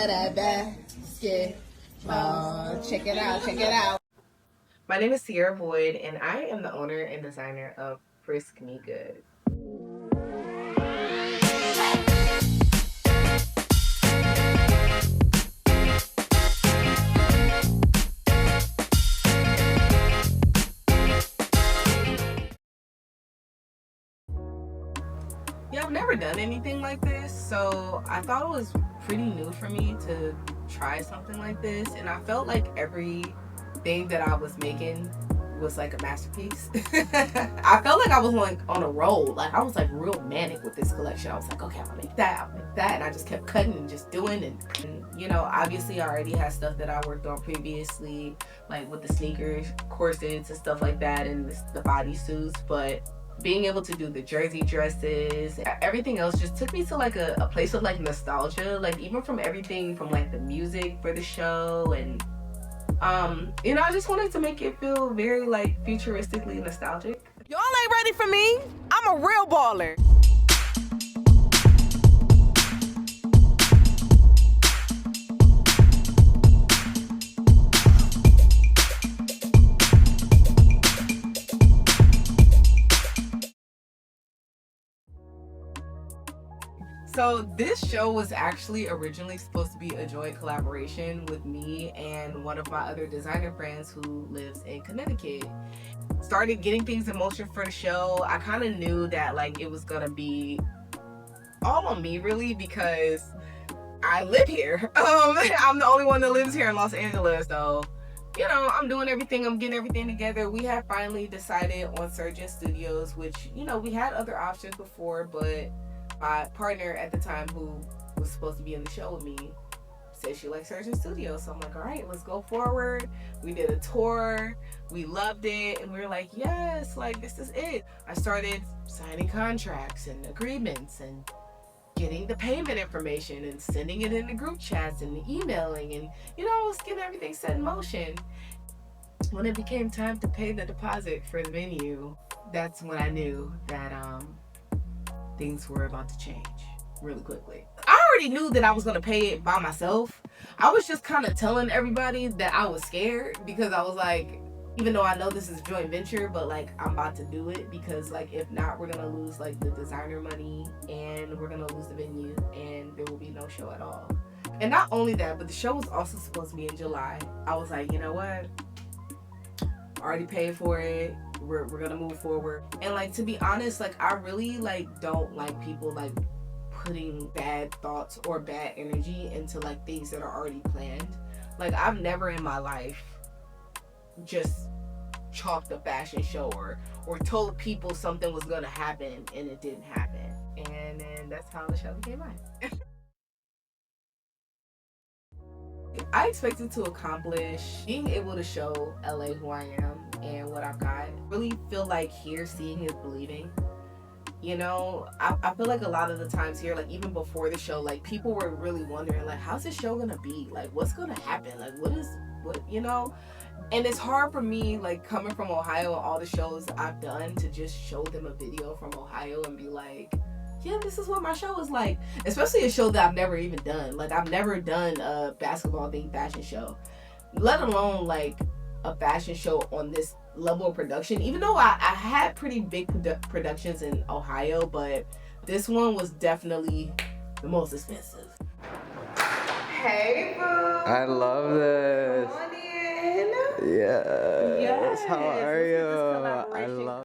that basketball. Check it out, check it out. My name is Sierra Boyd, and I am the owner and designer of FriskMeGood. Yeah, I've never done anything like this, so I thought it was pretty new for me to try something like this, and I felt like everything that I was making was like a masterpiece. I felt like I was like on a roll. Like I was like real manic with this collection. I was like, okay, I'll make that, and I just kept cutting and just doing and you know, obviously I already had stuff that I worked on previously, like with the sneakers, corsets and stuff like that, and the bodysuits, but being able to do the jersey dresses, everything else just took me to like a place of like nostalgia, like even from everything from like the music for the show, and you know, I just wanted to make it feel very like futuristically nostalgic. Y'all ain't ready for me. I'm a real baller. So this show was actually originally supposed to be a joint collaboration with me and one of my other designer friends who lives in Connecticut. Started getting things in motion for the show. I kind of knew that like it was gonna be all on me really because I live here. I'm the only one that lives here in Los Angeles, so you know, I'm doing everything, I'm getting everything together. We have finally decided on Surgeon Studios, which, you know, we had other options before, but my partner at the time, who was supposed to be in the show with me, said she liked Surgeon Studios. So I'm like, all right, let's go forward. We did a tour, we loved it, and we were like, yes, like this is it. I started signing contracts and agreements and getting the payment information and sending it in the group chats and emailing, and you know, I was getting everything set in motion. When it became time to pay the deposit for the venue, that's when I knew that things were about to change really quickly. I already knew that I was gonna pay it by myself. I was just kind of telling everybody that I was scared because I was like, even though I know this is a joint venture, but like I'm about to do it because like if not, we're gonna lose like the designer money and we're gonna lose the venue and there will be no show at all. And not only that, but the show was also supposed to be in July. I was like, you know what? I already paid for it. We're gonna move forward. And like, to be honest, like I really like don't like people like putting bad thoughts or bad energy into like things that are already planned. Like I've never in my life just chalked a fashion show or told people something was gonna happen and it didn't happen. And then that's how the show became mine. I expected to accomplish being able to show LA who I am and what I've got. Really feel like here seeing is believing. You know, I feel like a lot of the times here, like even before the show, like people were really wondering like, how's this show gonna be? Like what's gonna happen? Like what you know? And it's hard for me, like coming from Ohio and all the shows I've done, to just show them a video from Ohio and be like, yeah, this is what my show is like. Especially a show that I've never even done. Like I've never done a basketball themed fashion show, let alone like a fashion show on this level of production. Even though I had pretty big productions in Ohio, but this one was definitely the most expensive. Hey, boo. I love this. Come on in. Yes. How are you? I love.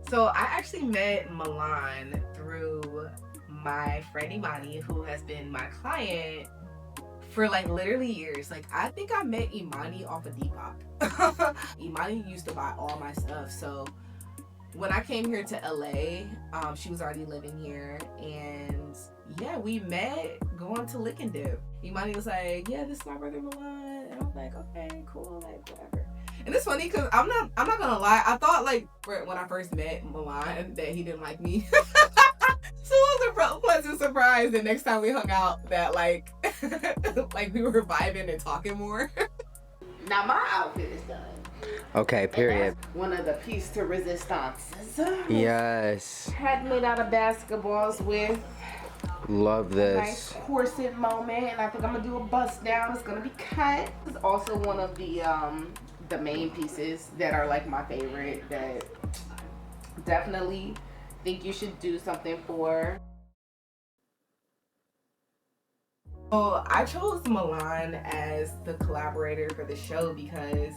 So I actually met Milan through my friend Imani, who has been my client for like literally years. Like I think I met Imani off of Depop. Imani used to buy all my stuff. So when I came here to LA, she was already living here, and yeah, we met going to Lick and Dip. Imani was like, yeah, this is my brother Milan, and I'm like, okay, cool, like whatever. And it's funny because I'm not gonna lie, I thought like when I first met Milan that he didn't like me. So it was a pleasant surprise the next time we hung out that like like we were vibing and talking more. Now my outfit is done. Okay, period. One of the piece de resistances. Yes. Had made out of basketballs with Love Nice this. corset moment, and I think I'm gonna do a bust down. It's gonna be cut. This is also one of the main pieces that are like my favorite, that definitely think you should do something for. So I chose Milan as the collaborator for the show because,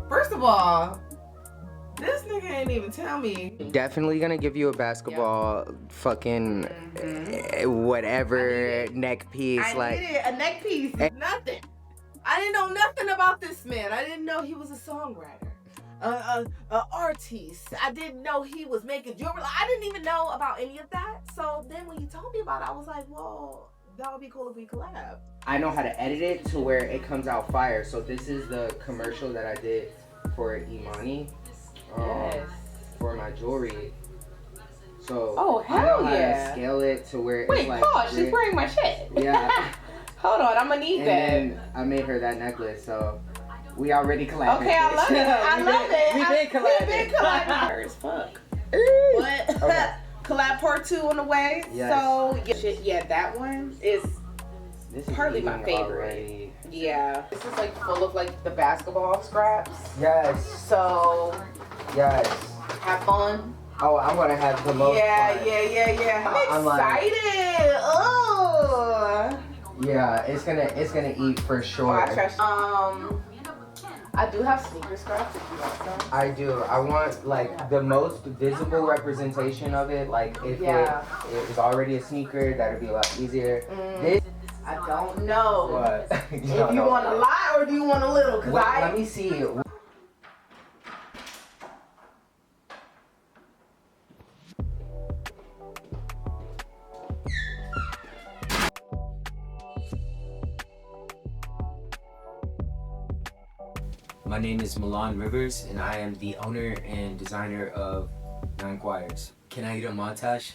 first of all, this nigga ain't even tell me. Definitely gonna give you a basketball fucking whatever neck piece. I needed a neck piece. Nothing. I didn't know nothing about this man. I didn't know he was a songwriter, a artist. I didn't know he was making jewelry. I didn't even know about any of that. So then when you told me about it, I was like, well, that would be cool if we collab. I know how to edit it to where it comes out fire. So this is the commercial that I did for Imani. Yes. For my jewelry. So Oh, I know hell how yeah. to scale it to where Wait, it's like pause. She's wearing my shit. Yeah. Hold on, I'm gonna need And that. then I made her that necklace, so we already collabed. Okay, I love it. I love it. We been collabing. We been collabing. As fuck. But Okay. collab part 2 on the way. Yes. So yeah, that one is This is partly my eating favorite. already. Yeah. This is like full of like the basketball scraps. Yes. So Yes. have fun. Oh, I'm gonna have the most Yeah. fun. I'm I'm like- excited. Oh. Yeah, it's gonna eat for Oh, sure. I trust. I do have sneaker scraps if you want some. I do. I want like the most visible representation of it. Like if Yeah. it was already a sneaker, that'd be a lot easier. This I don't know. what? If you want a lot or do you want a little? Cause Let me see. My name is Milan Rivers, and I am the owner and designer of Nine Choirs. Can I get a montage?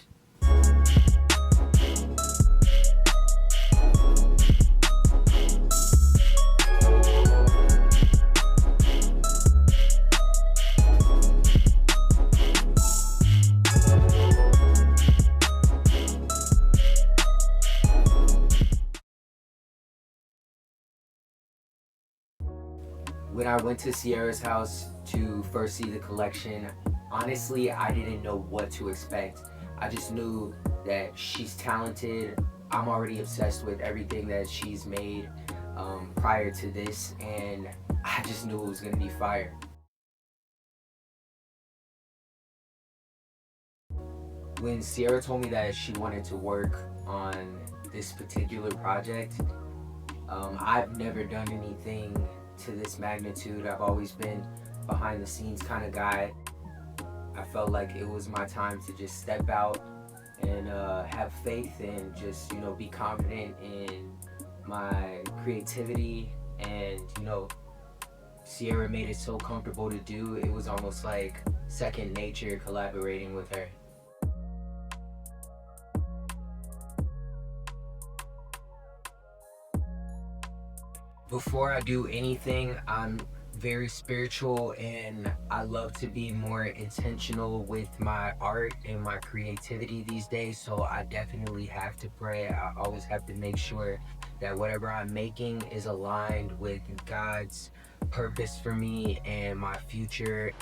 When I went to Sierra's house to first see the collection, honestly, I didn't know what to expect. I just knew that she's talented. I'm already obsessed with everything that she's made prior to this, and I just knew it was gonna be fire. When Sierra told me that she wanted to work on this particular project, I've never done anything to this magnitude. I've always been behind the scenes kind of guy. I felt like it was my time to just step out and have faith and just, you know, be confident in my creativity. And, you know, Sierra made it so comfortable to do. It was almost like second nature collaborating with her. Before I do anything, I'm very spiritual, and I love to be more intentional with my art and my creativity these days. So I definitely have to pray. I always have to make sure that whatever I'm making is aligned with God's purpose for me and my future.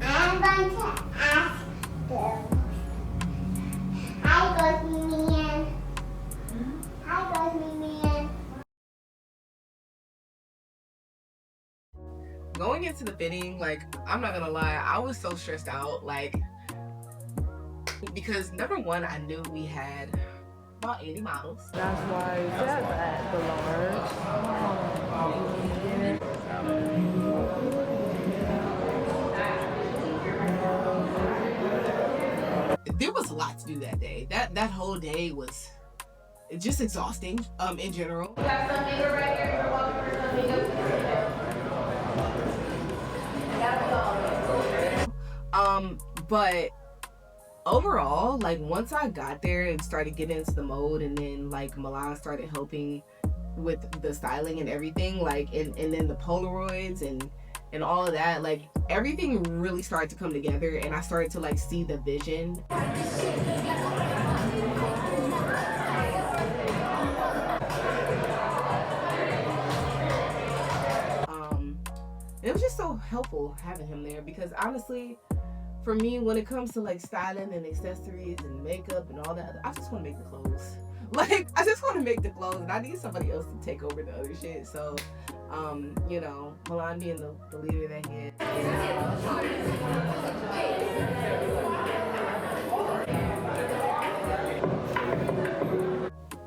I'm going to ask them. Hi, Gosmian. Hi, Gosmian. Going into the fitting, like, I'm not gonna lie, I was so stressed out, like, because number one, I knew we had called 80 Models. That's why you said that, the There was a lot to do that day. That whole day was just exhausting in general. We have some makeup right here. You're welcome for some makeup. But overall, like once I got there and started getting into the mode, and then like Milan started helping with the styling and everything, like and then the Polaroids and all of that, like everything really started to come together, and I started to like see the vision. It was just so helpful having him there, because honestly, for me, when it comes to like styling and accessories and makeup and all that, I just want to make the clothes. Like, I just want to make the clothes, and I need somebody else to take over the other shit. So, you know, Milan being the leader that he is.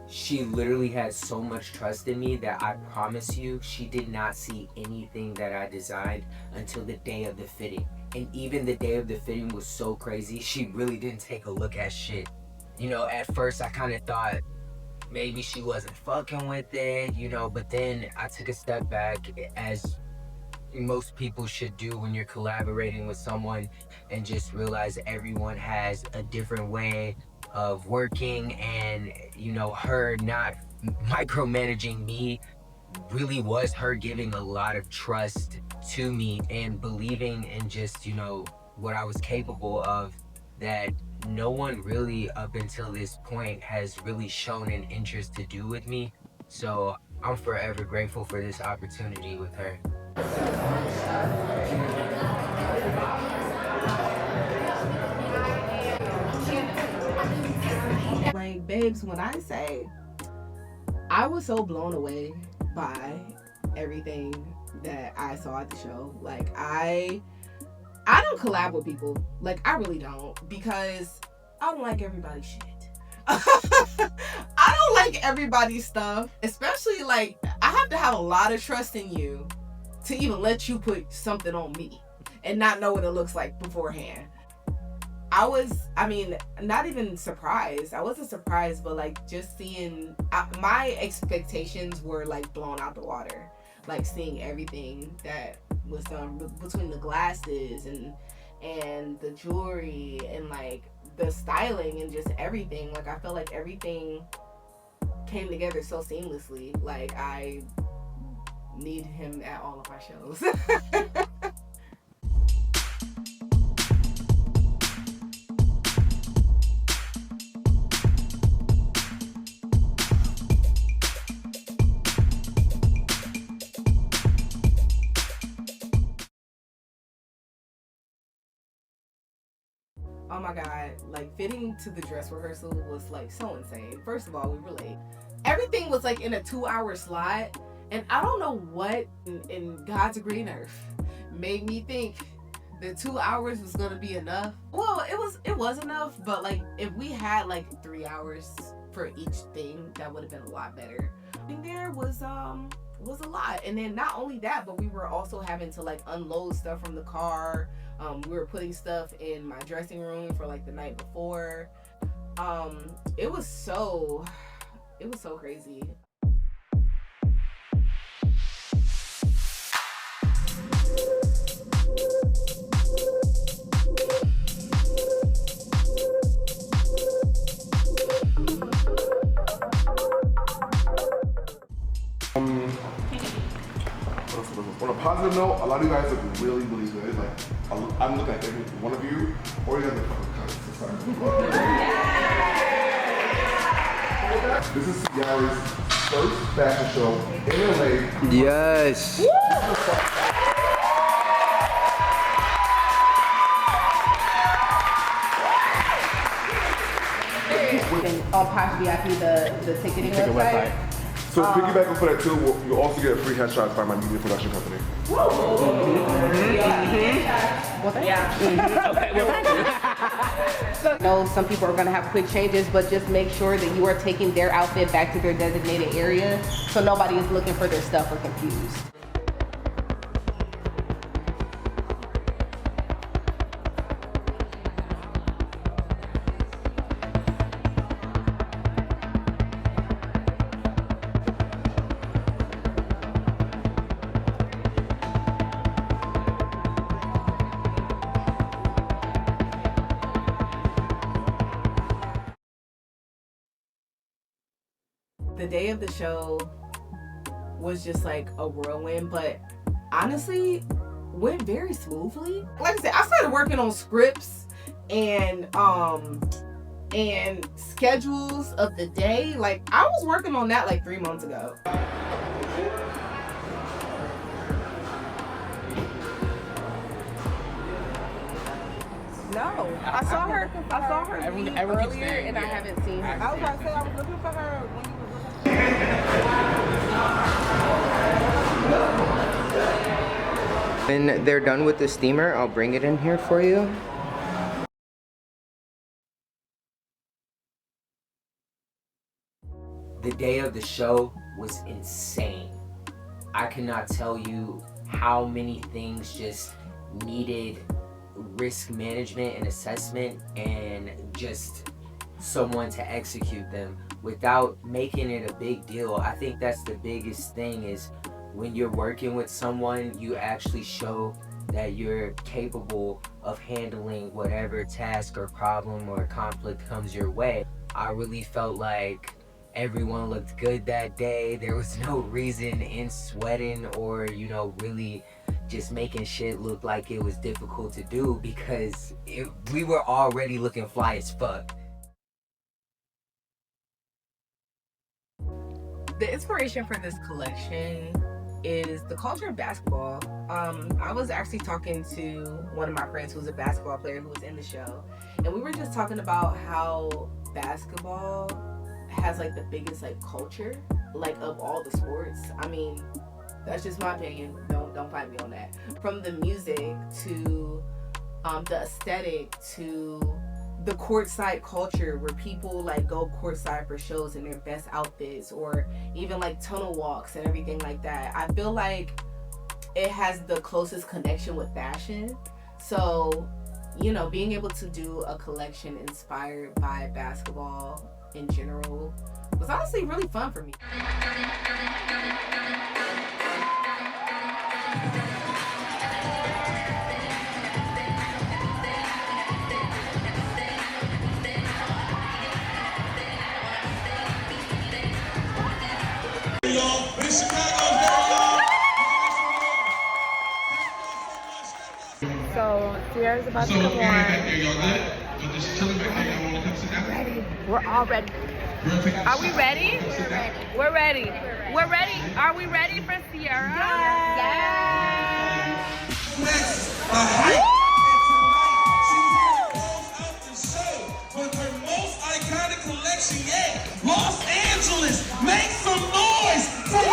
She literally had so much trust in me that I promise you, she did not see anything that I designed until the day of the fitting. And even the day of the fitting was so crazy, she really didn't take a look at shit. You know, at first I kind of thought maybe she wasn't fucking with it, you know, but then I took a step back, as most people should do when you're collaborating with someone, and just realize everyone has a different way of working, and you know, her not micromanaging me really was her giving a lot of trust to me and believing in just, you know, what I was capable of, that no one really up until this point has really shown an interest to do with me. So I'm forever grateful for this opportunity with her. Like, babes, when I say I was so blown away by everything that I saw at the show, like I don't collab with people, like I really don't, because I don't like everybody's shit. I don't like everybody's stuff, especially like I have to have a lot of trust in you to even let you put something on me and not know what it looks like beforehand. I mean, not even surprised. I wasn't surprised, but like just seeing, my expectations were like blown out the water. Like seeing everything that was done between the glasses and the jewelry and like the styling and just everything. Like I felt like everything came together so seamlessly. Like I need him at all of my shows. Oh my god, like fitting to the dress rehearsal was like so insane. First of all, we were late. Everything was like in a 2-hour slot, and I don't know what in God's green earth made me think that 2 hours was gonna be enough. Well, it was enough, but like if we had like 3 hours for each thing, that would have been a lot better. I think there was a lot, and then not only that, but we were also having to like unload stuff from the car. We were putting stuff in my dressing room for like the night before. It was so crazy. On a positive note, a lot of you guys look really, really good. Like, I'm looking at every one of you, or you guys are This is Yari's first fashion show in LA. Yes. On Posh VIP, the ticketing website. So piggybacking for that too, you'll also get a free headshot by my media production company. Yeah. Okay, well, So, I know some people are gonna have quick changes, but just make sure that you are taking their outfit back to their designated area so nobody is looking for their stuff or confused. The day of the show was just like a whirlwind, but honestly went very smoothly. Like I said, I started working on scripts and schedules of the day. Like I was working on that like 3 months ago. No, I saw her earlier, And I haven't seen her. I was about to say I was looking for her when you were looking. When they're done with the steamer, I'll bring it in here for you. The day of the show was insane. I cannot tell you how many things just needed risk management and assessment and just someone to execute them without making it a big deal. I think that's the biggest thing, is when you're working with someone, you actually show that you're capable of handling whatever task or problem or conflict comes your way. I really felt like everyone looked good that day. There was no reason in sweating or, you know, really just making shit look like it was difficult to do, because we were already looking fly as fuck. The inspiration for this collection is the culture of basketball. I was actually talking to one of my friends who's a basketball player who was in the show, and we were just talking about how basketball has like the biggest like culture like of all the sports. I mean, that's just my opinion. Don't fight me on that. From the music to the aesthetic to the courtside culture, where people like go courtside for shows in their best outfits, or even like tunnel walks and everything like that. I feel like it has the closest connection with fashion. So, you know, being able to do a collection inspired by basketball in general was honestly really fun for me. So Sierra's about to come on. Ready. We're all ready. Are we ready? We're ready. We're ready. Are we ready for Sierra? Yes. With her most iconic collection yet, Los Angeles, make some noise for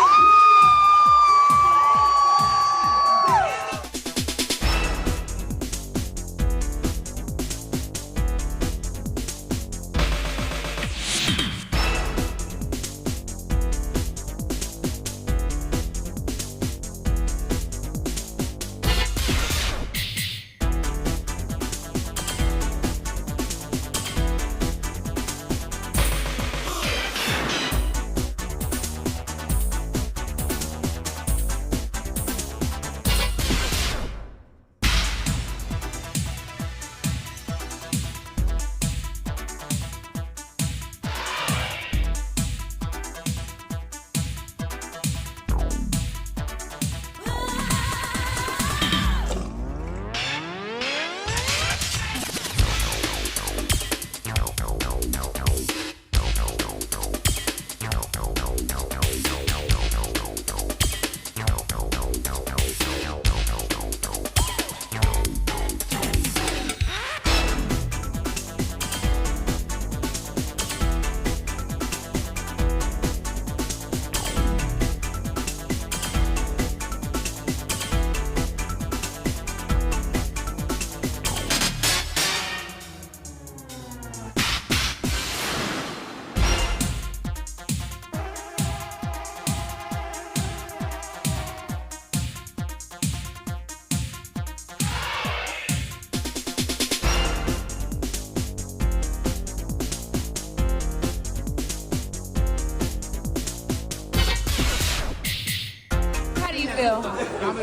feel?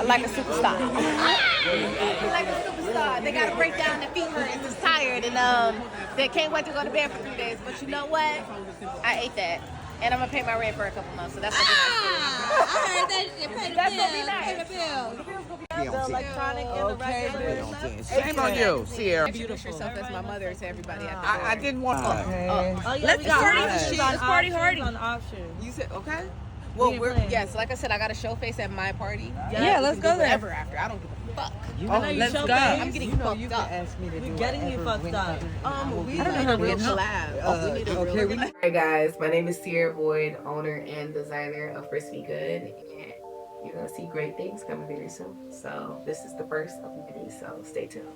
Like a superstar. Like a superstar. They gotta break down, their feet hurt and just tired, and they can't wait to go to bed for 3 days. But you know what? I ate that. And I'm gonna pay my rent for a couple months, so that's gonna be nice. I heard that shit. Pay the That's bill. gonna be nice. Pay the bill. The electronic and the regular. Shame on you, Sierra. Introduce yourself as my mother to everybody at the I didn't want to. Oh, yeah, Let's party hardy. on option. You said, okay? Well, yes, like I said, I got a show face at my party. Yeah, let's go there. Whatever after. I don't give a fuck. Let's go. I'm getting fucked up. We're getting you fucked up. I don't know how to collab. We need a real Alright guys, my name is Sierra Boyd, owner and designer of FriskMeGood, and you're gonna see great things coming very soon. So this is the first of many, so stay tuned.